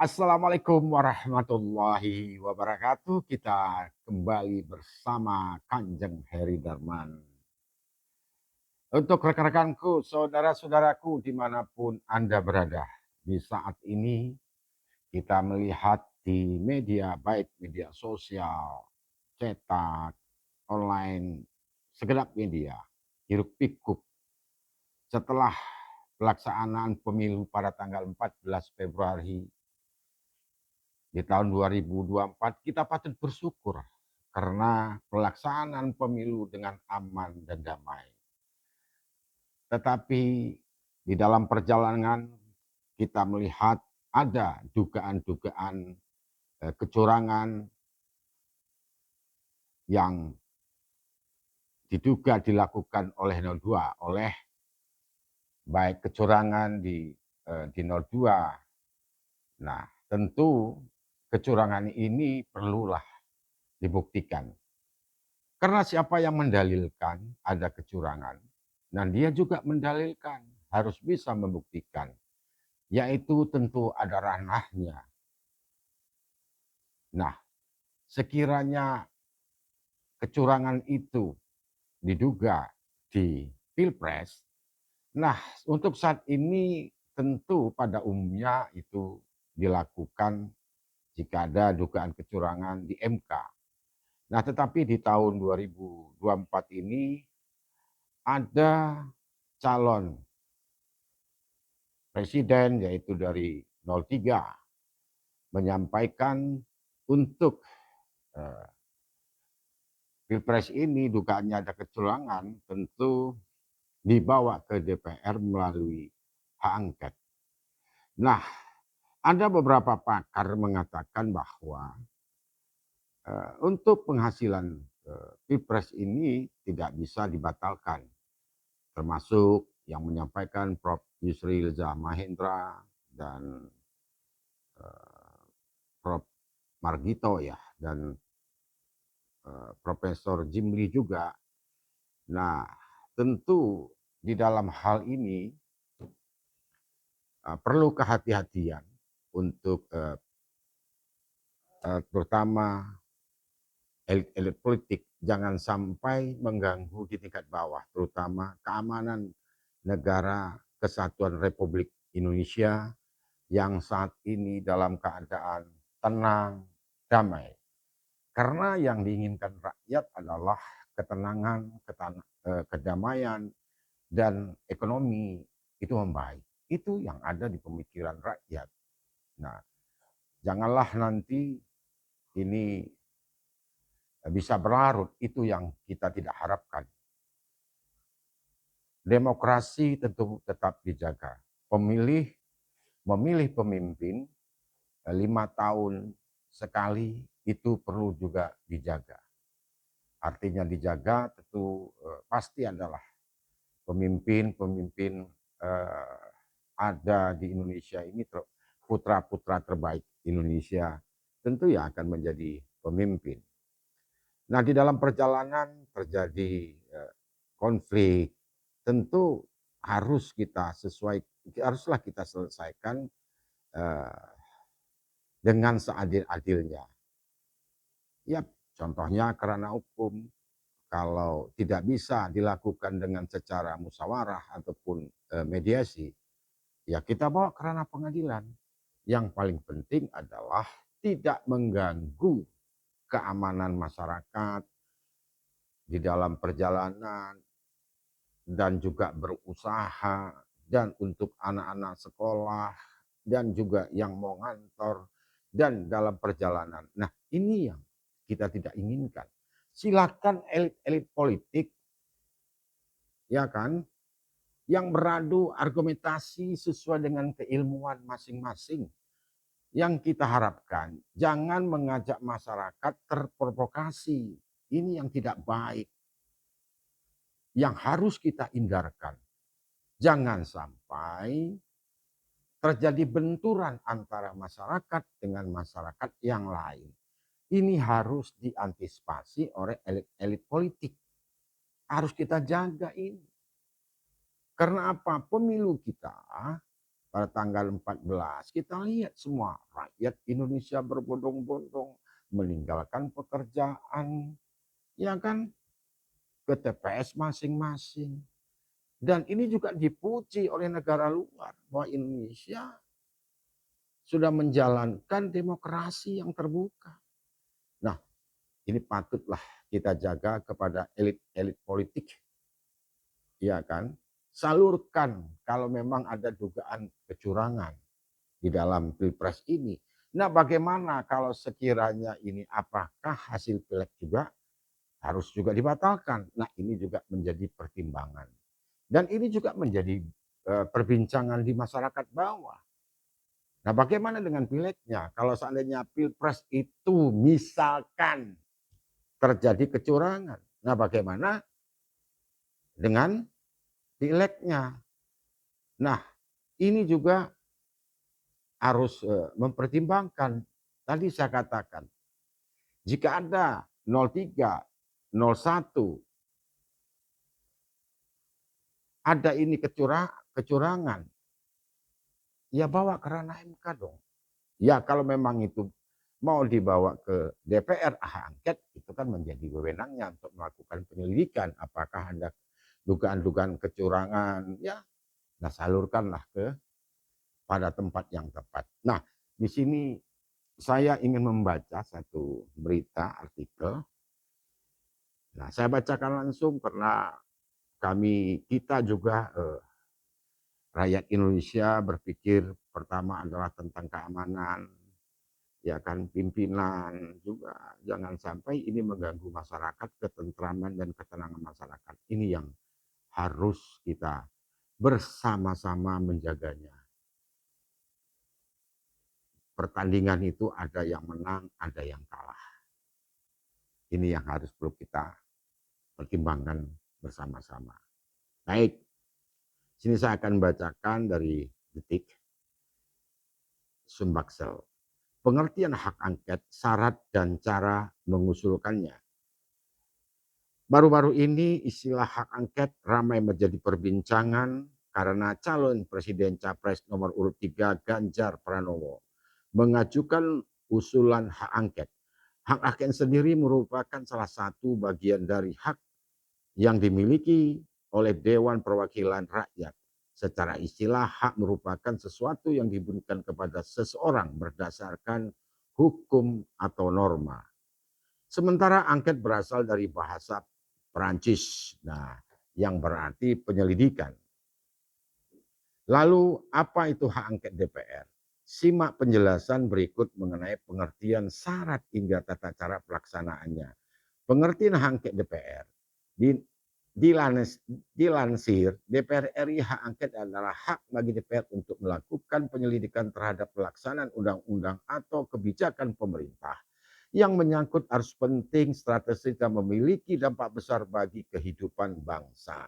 Assalamualaikum warahmatullahi wabarakatuh. Kita kembali bersama Kanjeng Heri Darman. Untuk rekan-rekanku, saudara-saudaraku dimanapun Anda berada. Di saat ini kita melihat di media, baik media sosial, cetak, online, segenap media, hiruk pikuk. Setelah pelaksanaan pemilu pada tanggal 14 Februari di tahun 2024 kita patut bersyukur karena pelaksanaan pemilu dengan aman dan damai. Tetapi di dalam perjalanan kita melihat ada dugaan-dugaan kecurangan yang diduga dilakukan oleh 02, oleh baik kecurangan di 02. Nah, tentu kecurangan ini perlulah dibuktikan. Karena siapa yang mendalilkan ada kecurangan, dan dia juga mendalilkan harus bisa membuktikan, yaitu tentu ada ranahnya. Nah, sekiranya kecurangan itu diduga di Pilpres, nah untuk saat ini tentu pada umumnya itu dilakukan jika ada dugaan kecurangan di MK. Nah, tetapi di tahun 2024 ini ada calon presiden yaitu dari 03 menyampaikan untuk Pilpres ini dugaannya ada kecurangan tentu dibawa ke DPR melalui hak angket. Nah, ada beberapa pakar mengatakan bahwa untuk penghasilan Pilpres ini tidak bisa dibatalkan, termasuk yang menyampaikan Prof. Yusril Iza Mahendra dan Prof. Margito ya, dan Profesor Jimli juga. Nah, tentu di dalam hal ini perlu kehati-hatian untuk terutama elit-elit politik jangan sampai mengganggu di tingkat bawah, terutama keamanan negara kesatuan Republik Indonesia yang saat ini dalam keadaan tenang, damai. Karena yang diinginkan rakyat adalah ketenangan, kedamaian, dan ekonomi itu membaik. Itu yang ada di pemikiran rakyat. Nah, janganlah nanti ini bisa berlarut, itu yang kita tidak harapkan. Demokrasi tentu tetap dijaga. Memilih pemimpin 5 tahun sekali itu perlu juga dijaga. Artinya dijaga tentu pasti adalah pemimpin ada di Indonesia ini, putra-putra terbaik Indonesia tentu yang akan menjadi pemimpin. Nah, di dalam perjalanan terjadi konflik, tentu haruslah kita selesaikan dengan seadil-adilnya. Ya, contohnya karena hukum, kalau tidak bisa dilakukan dengan secara musyawarah ataupun mediasi, ya kita bawa ke ranah pengadilan. Yang paling penting adalah tidak mengganggu keamanan masyarakat di dalam perjalanan dan juga berusaha, dan untuk anak-anak sekolah dan juga yang mau ngantor dan dalam perjalanan. Nah, ini yang kita tidak inginkan. Silakan elit-elit politik, ya kan, yang beradu argumentasi sesuai dengan keilmuan masing-masing. Yang kita harapkan, jangan mengajak masyarakat terprovokasi. Ini yang tidak baik, yang harus kita hindarkan. Jangan sampai terjadi benturan antara masyarakat dengan masyarakat yang lain. Ini harus diantisipasi oleh elit-elit politik. Harus kita jaga ini. Karena apa? Pemilu kita pada tanggal 14, kita lihat semua rakyat Indonesia berbondong-bondong meninggalkan pekerjaan, ya kan, ke TPS masing-masing. Dan ini juga dipuji oleh negara luar bahwa Indonesia sudah menjalankan demokrasi yang terbuka. Nah, ini patutlah kita jaga kepada elit-elit politik, ya kan? Salurkan kalau memang ada dugaan kecurangan di dalam Pilpres ini. Nah, bagaimana kalau sekiranya ini apakah hasil pileg juga harus juga dibatalkan? Nah, ini juga menjadi pertimbangan. Dan ini juga menjadi perbincangan di masyarakat bawah. Nah, bagaimana dengan pilegnya? Kalau seandainya Pilpres itu misalkan terjadi kecurangan. Nah, bagaimana dengan pilegnya? Nah, ini juga harus mempertimbangkan. Tadi saya katakan, jika ada 03, 01, ada ini kecurangan, ya bawa ke ranah MK dong. Ya kalau memang itu mau dibawa ke DPR, angket, itu kan menjadi wewenangnya untuk melakukan penyelidikan. Apakah ada dugaan-dugaan kecurangan, ya, nah salurkanlah pada tempat yang tepat. Nah, di sini saya ingin membaca satu berita artikel. Nah, saya bacakan langsung karena kita juga rakyat Indonesia berpikir pertama adalah tentang keamanan, ya kan, pimpinan juga jangan sampai ini mengganggu masyarakat, ketentraman dan ketenangan masyarakat. Ini yang harus kita bersama-sama menjaganya. Pertandingan itu ada yang menang, ada yang kalah. Ini yang harus perlu kita pertimbangkan bersama-sama. Baik, sini saya akan bacakan dari Detik, Sumbaksel. Pengertian hak angket, syarat dan cara mengusulkannya. Baru-baru ini istilah hak angket ramai menjadi perbincangan karena calon presiden capres nomor urut 3 Ganjar Pranowo mengajukan usulan hak angket. Hak angket sendiri merupakan salah satu bagian dari hak yang dimiliki oleh Dewan Perwakilan Rakyat. Secara istilah, hak merupakan sesuatu yang diberikan kepada seseorang berdasarkan hukum atau norma. Sementara angket berasal dari bahasa Perancis, nah, yang berarti penyelidikan. Lalu apa itu hak angket DPR? Simak penjelasan berikut mengenai pengertian syarat hingga tata cara pelaksanaannya. Pengertian hak angket DPR. Dilansir, DPR RI hak angket adalah hak bagi DPR untuk melakukan penyelidikan terhadap pelaksanaan undang-undang atau kebijakan pemerintah yang menyangkut arus penting, strategis dan memiliki dampak besar bagi kehidupan bangsa,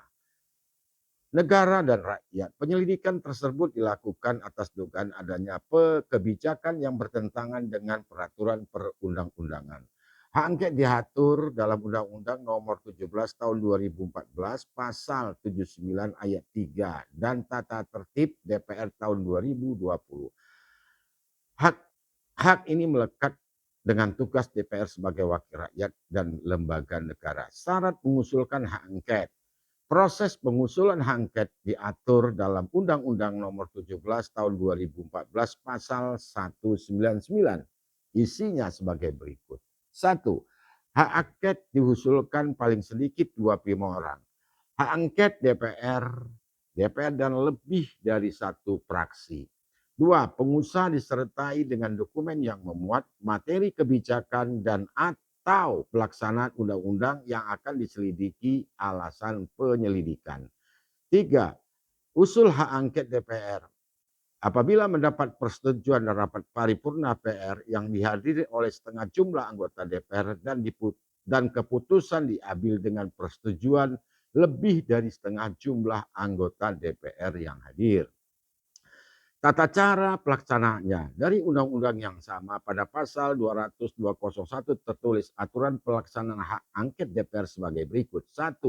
negara dan rakyat. Penyelidikan tersebut dilakukan atas dugaan adanya kebijakan yang bertentangan dengan peraturan perundang-undangan. Hak angket diatur dalam Undang-Undang Nomor 17 Tahun 2014 Pasal 79 Ayat 3 dan Tata Tertib DPR Tahun 2020. Hak ini melekat dengan tugas DPR sebagai wakil rakyat dan lembaga negara. Syarat mengusulkan hak angket. Proses pengusulan hak angket diatur dalam Undang-Undang Nomor 17 Tahun 2014 Pasal 199. Isinya sebagai berikut. 1. Hak angket diusulkan paling sedikit 25 orang. Hak angket DPR dan lebih dari satu fraksi. 2. Pengusaha disertai dengan dokumen yang memuat materi kebijakan dan atau pelaksanaan undang-undang yang akan diselidiki alasan penyelidikan. 3. Usul hak angket DPR. Apabila mendapat persetujuan dan rapat paripurna PR yang dihadiri oleh setengah jumlah anggota DPR dan keputusan diambil dengan persetujuan lebih dari setengah jumlah anggota DPR yang hadir. Tata cara pelaksanaannya dari undang-undang yang sama pada pasal 201 tertulis aturan pelaksanaan hak angket DPR sebagai berikut. 1.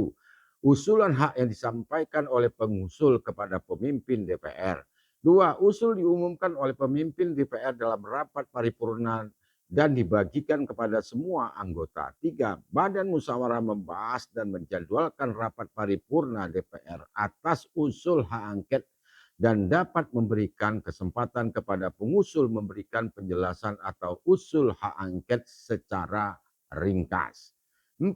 Usulan hak yang disampaikan oleh pengusul kepada pemimpin DPR. 2. Usul diumumkan oleh pemimpin DPR dalam rapat paripurna dan dibagikan kepada semua anggota. 3. Badan musyawarah membahas dan menjadwalkan rapat paripurna DPR atas usul hak angket dan dapat memberikan kesempatan kepada pengusul memberikan penjelasan atau usul hak angket secara ringkas. 4.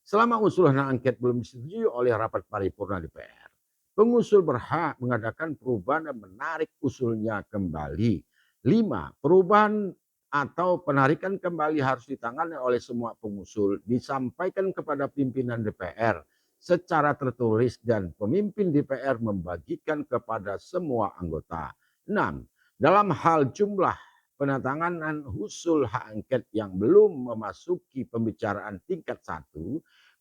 Selama usul hak angket belum disetujui oleh rapat paripurna DPR, pengusul berhak mengadakan perubahan dan menarik usulnya kembali. 5. Perubahan atau penarikan kembali harus ditangani oleh semua pengusul, disampaikan kepada pimpinan DPR secara tertulis dan pemimpin DPR membagikan kepada semua anggota. 6. Dalam hal jumlah penandatanganan usul hak angket yang belum memasuki pembicaraan tingkat 1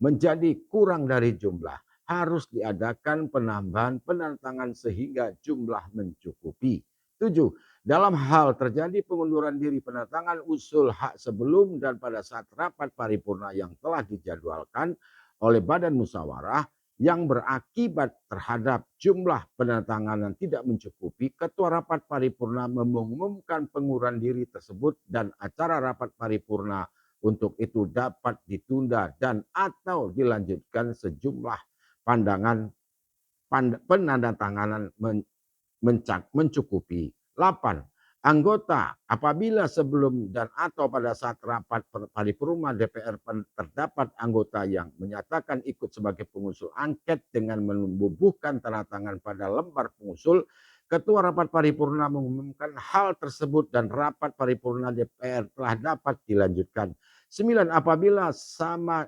menjadi kurang dari jumlah, harus diadakan penambahan penandatangan sehingga jumlah mencukupi. 7. Dalam hal terjadi pengunduran diri penandatangan usul hak sebelum dan pada saat rapat paripurna yang telah dijadwalkan oleh badan musyawarah yang berakibat terhadap jumlah penandatanganan tidak mencukupi, ketua rapat paripurna mengumumkan pengunduran diri tersebut dan acara rapat paripurna untuk itu dapat ditunda dan atau dilanjutkan sejumlah penandatanganan mencukupi. 8. Anggota apabila sebelum dan atau pada saat rapat paripurna DPR terdapat anggota yang menyatakan ikut sebagai pengusul angket dengan membubuhkan tanda tangan pada lembar pengusul, ketua rapat paripurna mengumumkan hal tersebut dan rapat paripurna DPR telah dapat dilanjutkan. 9. Apabila sampai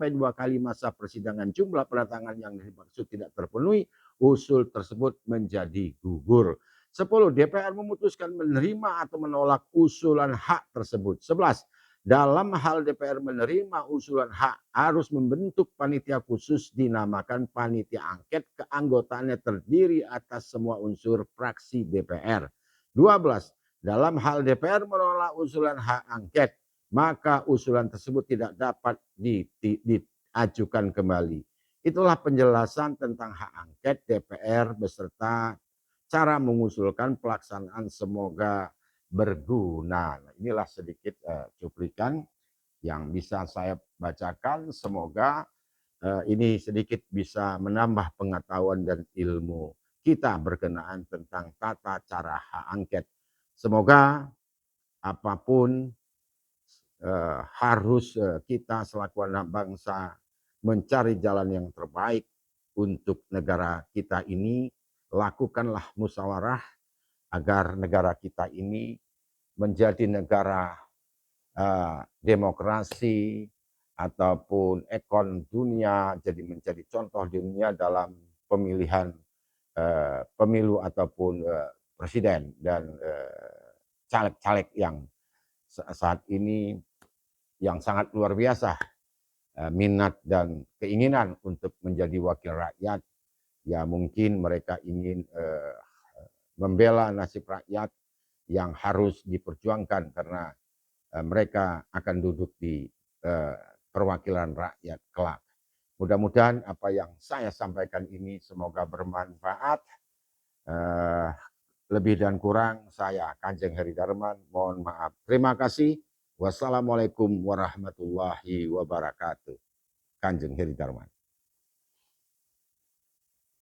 2 kali masa persidangan jumlah penandatangan yang dimaksud tidak terpenuhi, usul tersebut menjadi gugur. 10. DPR memutuskan menerima atau menolak usulan hak tersebut. 11. Dalam hal DPR menerima usulan hak harus membentuk panitia khusus dinamakan panitia angket, keanggotaannya terdiri atas semua unsur fraksi DPR. 12. Dalam hal DPR menolak usulan hak angket, maka usulan tersebut tidak dapat diajukan kembali. Itulah penjelasan tentang hak angket DPR beserta cara mengusulkan pelaksanaan, semoga berguna. Inilah sedikit cuplikan yang bisa saya bacakan. Semoga ini sedikit bisa menambah pengetahuan dan ilmu kita berkenaan tentang tata cara hak angket. Semoga apapun harus kita selaku anak bangsa mencari jalan yang terbaik untuk negara kita ini. Lakukanlah musyawarah agar negara kita ini menjadi negara demokrasi ataupun ekon dunia, jadi menjadi contoh dunia dalam pemilihan pemilu ataupun presiden dan caleg-caleg yang saat ini yang sangat luar biasa minat dan keinginan untuk menjadi wakil rakyat. Ya mungkin mereka ingin membela nasib rakyat yang harus diperjuangkan karena mereka akan duduk di perwakilan rakyat kelak. Mudah-mudahan apa yang saya sampaikan ini semoga bermanfaat. Lebih dan kurang saya Kanjeng Heri Darman mohon maaf. Terima kasih. Wassalamualaikum warahmatullahi wabarakatuh. Kanjeng Heri Darman.